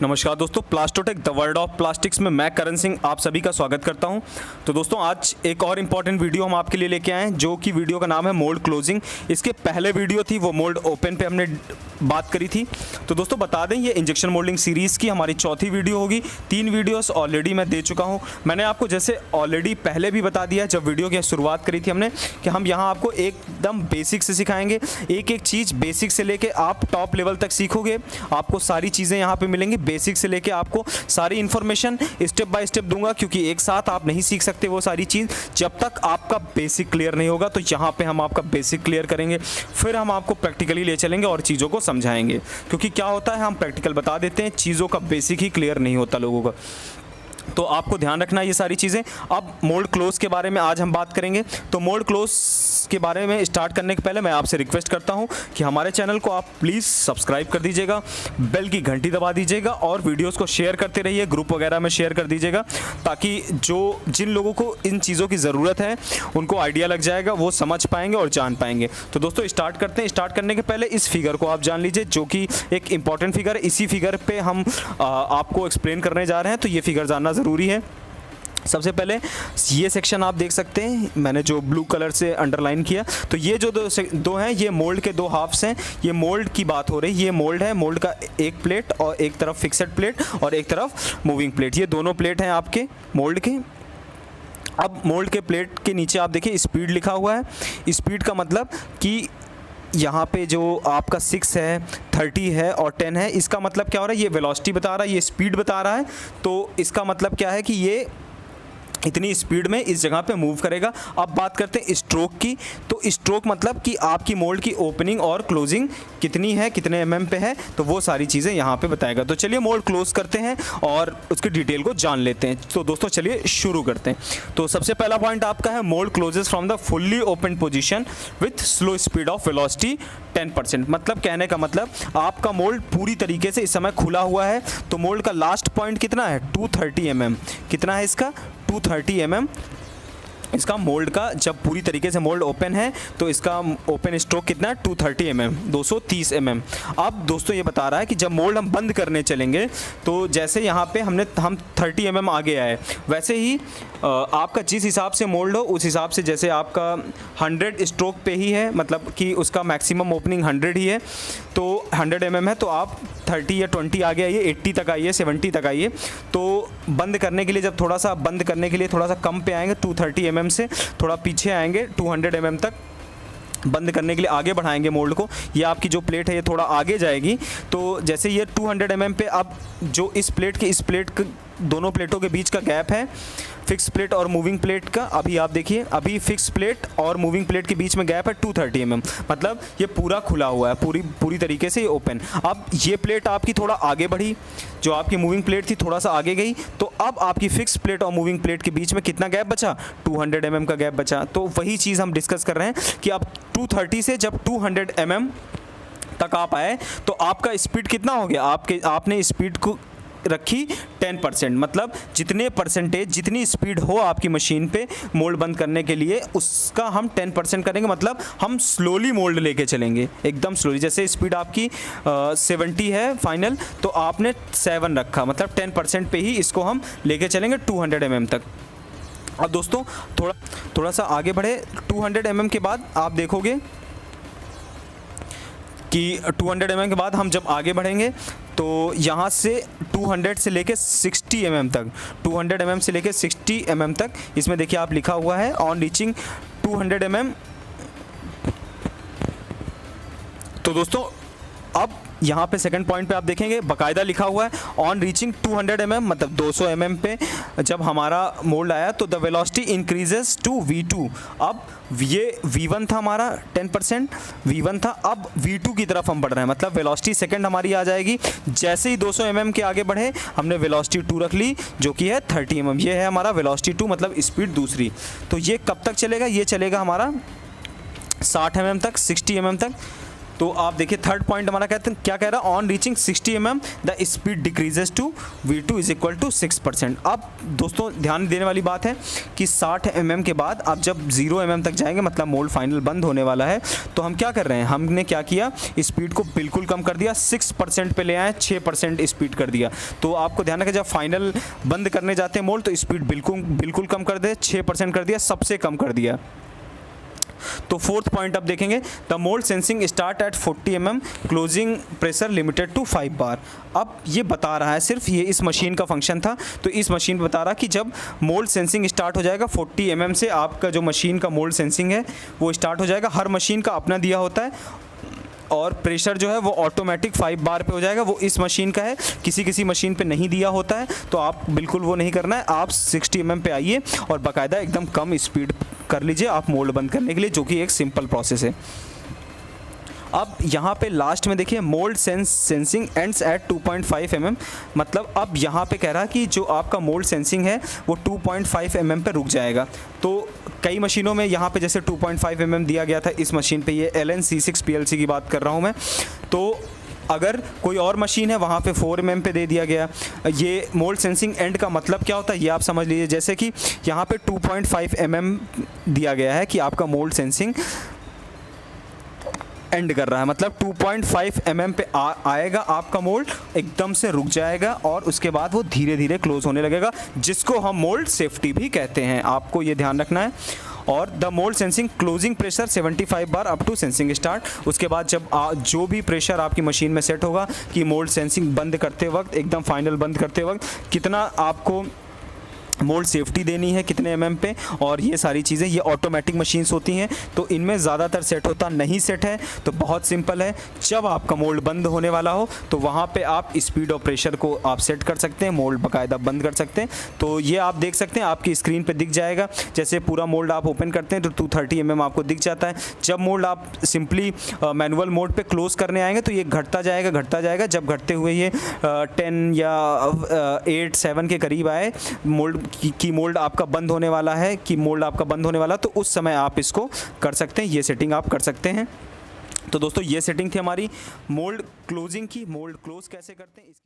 नमस्कार दोस्तों, प्लास्टोटेक the world of plastics में मैं करण सिंह आप सभी का स्वागत करता हूं। तो दोस्तों आज एक और इम्पॉर्टेंट वीडियो हम आपके लिए लेके आए हैं, जो कि वीडियो का नाम है मोल्ड क्लोजिंग। इसके पहले वीडियो थी वो मोल्ड ओपन पे हमने बात करी थी। तो दोस्तों बता दें, ये इंजेक्शन मोल्डिंग सीरीज़ की हमारी चौथी वीडियो होगी। 3 वीडियोस ऑलरेडी मैं दे चुका हूँ। मैंने आपको जैसे ऑलरेडी पहले भी बता दिया जब वीडियो की शुरुआत करी थी हमने, कि हम यहाँ आपको एकदम बेसिक से सिखाएंगे। एक एक चीज़ बेसिक से लेके आप टॉप लेवल तक सीखोगे। आपको सारी चीज़ें यहाँ पे मिलेंगी, बेसिक से लेके आपको सारी इन्फॉर्मेशन स्टेप बाय स्टेप दूंगा, क्योंकि एक साथ आप नहीं सीख सकते वो सारी चीज़ जब तक आपका बेसिक क्लियर नहीं होगा। तो यहाँ पे हम आपका बेसिक क्लियर करेंगे, फिर हम आपको प्रैक्टिकली ले चलेंगे और चीज़ों को समझाएंगे। क्योंकि क्या होता है, हम प्रैक्टिकल बता देते हैं, चीज़ों का बेसिक ही क्लियर नहीं होता लोगों का। तो आपको ध्यान रखना ये सारी चीज़ें। अब मोल्ड क्लोज के बारे में आज हम बात करेंगे। तो मोल्ड क्लोज के बारे में स्टार्ट करने के पहले मैं आपसे रिक्वेस्ट करता हूं कि हमारे चैनल को आप प्लीज़ सब्सक्राइब कर दीजिएगा, बेल की घंटी दबा दीजिएगा और वीडियोस को शेयर करते रहिए, ग्रुप वगैरह में शेयर कर दीजिएगा, ताकि जिन लोगों को इन चीज़ों की ज़रूरत है उनको आइडिया लग जाएगा, वो समझ पाएंगे और जान पाएंगे। तो दोस्तों स्टार्ट करते हैं। स्टार्ट करने के पहले इस फिगर को आप जान लीजिए, जो कि एक इंपॉर्टेंट फिगर है। इसी फिगर पर हम आपको एक्सप्लेन करने जा रहे हैं, तो ये फिगर जानना ज़रूरी है। सबसे पहले ये सेक्शन आप देख सकते हैं, मैंने जो ब्लू कलर से अंडरलाइन किया, तो ये जो दो हैं, ये मोल्ड के 2 हाफ्स हैं। ये मोल्ड की बात हो रही है। ये मोल्ड है, मोल्ड का एक प्लेट और एक तरफ फिक्सड प्लेट और एक तरफ मूविंग प्लेट। ये दोनों प्लेट हैं आपके मोल्ड के। अब मोल्ड के प्लेट के नीचे आप देखिए स्पीड लिखा हुआ है। स्पीड का मतलब कि यहाँ पे जो आपका 6 है, 30 है और 10 है, इसका मतलब क्या हो रहा है, ये वेलोसिटी बता रहा है, ये स्पीड बता रहा है। तो इसका मतलब क्या है कि ये इतनी स्पीड में इस जगह पे मूव करेगा। अब बात करते हैं स्ट्रोक की। तो स्ट्रोक मतलब कि आपकी मोल्ड की ओपनिंग और क्लोजिंग कितनी है, कितने mm पे है, तो वो सारी चीज़ें यहाँ पे बताएगा। तो चलिए मोल्ड क्लोज करते हैं और उसकी डिटेल को जान लेते हैं। तो दोस्तों चलिए शुरू करते हैं। तो सबसे पहला पॉइंट आपका है, mould closes from the fully open position with slow speed of velocity 10%। मतलब कहने का मतलब आपका मोल्ड पूरी तरीके से इस समय खुला हुआ है। तो मोल्ड का लास्ट पॉइंट कितना है, 230 mm। कितना है इसका, 230 mm इसका मोल्ड का। जब पूरी तरीके से मोल्ड ओपन है तो इसका ओपन स्ट्रोक कितना है, 230 mm, 230 mm। अब दोस्तों ये बता रहा है कि जब मोल्ड हम बंद करने चलेंगे, तो जैसे यहाँ पे हम 30 mm आगे आए, वैसे ही आपका जिस हिसाब से मोल्ड हो उस हिसाब से, जैसे आपका 100 स्ट्रोक पे ही है, मतलब कि उसका मैक्सिमम ओपनिंग 100 ही है, तो 100 mm है, तो आप 30 या 20 आगे आइए, 80 तक आइए, 70 तक आइए। तो बंद करने के लिए, जब थोड़ा सा बंद करने के लिए थोड़ा सा कम पे आएंगे, 230 mm से थोड़ा पीछे आएंगे, 200 mm तक बंद करने के लिए आगे बढ़ाएंगे मोल्ड को। ये आपकी जो प्लेट है ये थोड़ा आगे जाएगी। तो जैसे ये 200 mm पे, अब जो इस प्लेट दोनों प्लेटों के बीच का गैप है, फिक्स प्लेट और मूविंग प्लेट का, अभी आप देखिए, अभी फिक्स प्लेट और मूविंग प्लेट के बीच में गैप है 230 mm। मतलब ये पूरा खुला हुआ है, पूरी तरीके से ये ओपन। अब ये प्लेट आपकी थोड़ा आगे बढ़ी, जो आपकी मूविंग प्लेट थी थोड़ा सा आगे गई, तो अब आपकी फिक्स प्लेट और मूविंग प्लेट के बीच में कितना गैप बचा, 200 mm का गैप बचा। तो वही चीज़ हम डिस्कस कर रहे हैं कि अब 230 से जब 200 mm तक आप आए, तो आपका स्पीड कितना हो गया, आपने स्पीड को रखी 10%। मतलब जितनी स्पीड हो आपकी मशीन पे मोल्ड बंद करने के लिए, उसका हम 10% करेंगे। मतलब हम स्लोली मोल्ड लेके चलेंगे, एकदम स्लोली। जैसे स्पीड आपकी 70 है फाइनल, तो आपने 7 रखा, मतलब 10% पे ही इसको हम लेके चलेंगे 200 mm तक। अब दोस्तों थोड़ा सा आगे बढ़े, 200 mm के बाद आप देखोगे कि 200 mm के बाद हम जब आगे बढ़ेंगे, तो यहाँ से 200 से लेके 60 mm तक, 200 mm से लेके 60 mm तक, इसमें देखिए आप लिखा हुआ है ऑन रीचिंग 200 mm। तो दोस्तों अब यहाँ पे सेकंड पॉइंट पे आप देखेंगे बाकायदा लिखा हुआ है ऑन रीचिंग 200 mm, मतलब 200 mm पे जब हमारा मोल्ड आया, तो the velocity increases to V2। अब ये V1 था हमारा 10%, V1 था, अब V2 की तरफ हम बढ़ रहे हैं, मतलब वेलोसिटी सेकंड हमारी आ जाएगी। जैसे ही 200 mm के आगे बढ़े, हमने वेलोसिटी 2 रख ली, जो कि है 30 mm। ये है हमारा वेलोसिटी 2, मतलब स्पीड दूसरी। तो ये कब तक चलेगा, ये चलेगा हमारा 60 mm तक, 60 mm तक। तो आप देखिए थर्ड पॉइंट हमारा कहते हैं क्या कह रहा है, on reaching 60 mm the speed decreases to V2 is equal to 6%। अब दोस्तों ध्यान देने वाली बात है कि 60 mm के बाद आप जब 0 mm तक जाएंगे, मतलब मोल्ड फाइनल बंद होने वाला है, तो हम क्या कर रहे हैं, हमने क्या किया, स्पीड को बिल्कुल कम कर दिया, 6% पे ले आए, 6% स्पीड कर दिया। तो आपको ध्यान रखें जब फाइनल बंद करने जाते हैं मोल्ड तो स्पीड बिल्कुल कम कर दे, 6% कर दिया, सबसे कम कर दिया। तो फोर्थ पॉइंट अब देखेंगे, the mould sensing start at 40 mm, closing pressure limited to 5 bar. अब ये बता रहा है, सिर्फ ये इस मशीन का फंक्शन था, तो इस मशीन पे बता रहा कि जब मोल्ड सेंसिंग स्टार्ट हो जाएगा 40 mm से, आपका जो मशीन का मोल्ड सेंसिंग है वो स्टार्ट हो जाएगा। हर मशीन का अपना दिया होता है और प्रेशर जो है वो ऑटोमेटिक 5 बार पे हो जाएगा, वो इस मशीन का है, किसी मशीन पे नहीं दिया होता है, तो आप बिल्कुल वो नहीं करना है। आप 60 mm पे आइए और बाकायदा एकदम कम स्पीड कर लीजिए आप मोल्ड बंद करने के लिए, जो कि एक सिंपल प्रोसेस है। अब यहाँ पे लास्ट में देखिए, mould sensing ends at 2.5 mm, मतलब अब यहाँ पे कह रहा है कि जो आपका मोल्ड सेंसिंग है वो 2.5 mm पे रुक जाएगा। तो कई मशीनों में यहाँ पे जैसे 2.5 mm दिया गया था, इस मशीन पे ये LNC6 PLC की बात कर रहा हूँ मैं, तो अगर कोई और मशीन है वहाँ पे 4 mm पे दे दिया गया। ये मोल्ड सेंसिंग एंड का मतलब क्या होता है ये आप समझ लीजिए, जैसे कि यहाँ पे 2.5 mm दिया गया है कि आपका मोल्ड सेंसिंग एंड कर रहा है, मतलब 2.5 mm पे आएगा आपका मोल्ड, एकदम से रुक जाएगा और उसके बाद वो धीरे धीरे क्लोज होने लगेगा, जिसको हम मोल्ड सेफ्टी भी कहते हैं, आपको ये ध्यान रखना है। और the mould sensing closing pressure 75 bar up to sensing start. उसके बाद जब जो भी प्रेशर आपकी मशीन में सेट होगा कि मोल्ड सेंसिंग बंद करते वक्त, एकदम फाइनल बंद करते वक्त कितना आपको मोल्ड सेफ्टी देनी है, कितने mm पे, और ये सारी चीज़ें ये ऑटोमेटिक मशीन्स होती हैं, तो इनमें ज़्यादातर सेट होता नहीं। सेट है तो बहुत सिंपल है, जब आपका मोल्ड बंद होने वाला हो तो वहाँ पे आप स्पीड और प्रेशर को आप सेट कर सकते हैं, मोल्ड बाकायदा बंद कर सकते हैं। तो ये आप देख सकते हैं आपकी स्क्रीन पे दिख जाएगा, जैसे पूरा मोल्ड आप ओपन करते हैं तो 230 mm आपको दिख जाता है। जब मोल्ड आप सिंपली मैनुअल मोड पे क्लोज करने आएंगे तो ये घटता जाएगा, जब घटते हुए ये 10 या 8 7 के करीब आए मोल्ड की मोल्ड आपका बंद होने वाला है, कि मोल्ड आपका बंद होने वाला, तो उस समय आप इसको कर सकते हैं, ये सेटिंग आप कर सकते हैं। तो दोस्तों ये सेटिंग थी हमारी मोल्ड क्लोजिंग की, मोल्ड क्लोज कैसे करते हैं इसकी।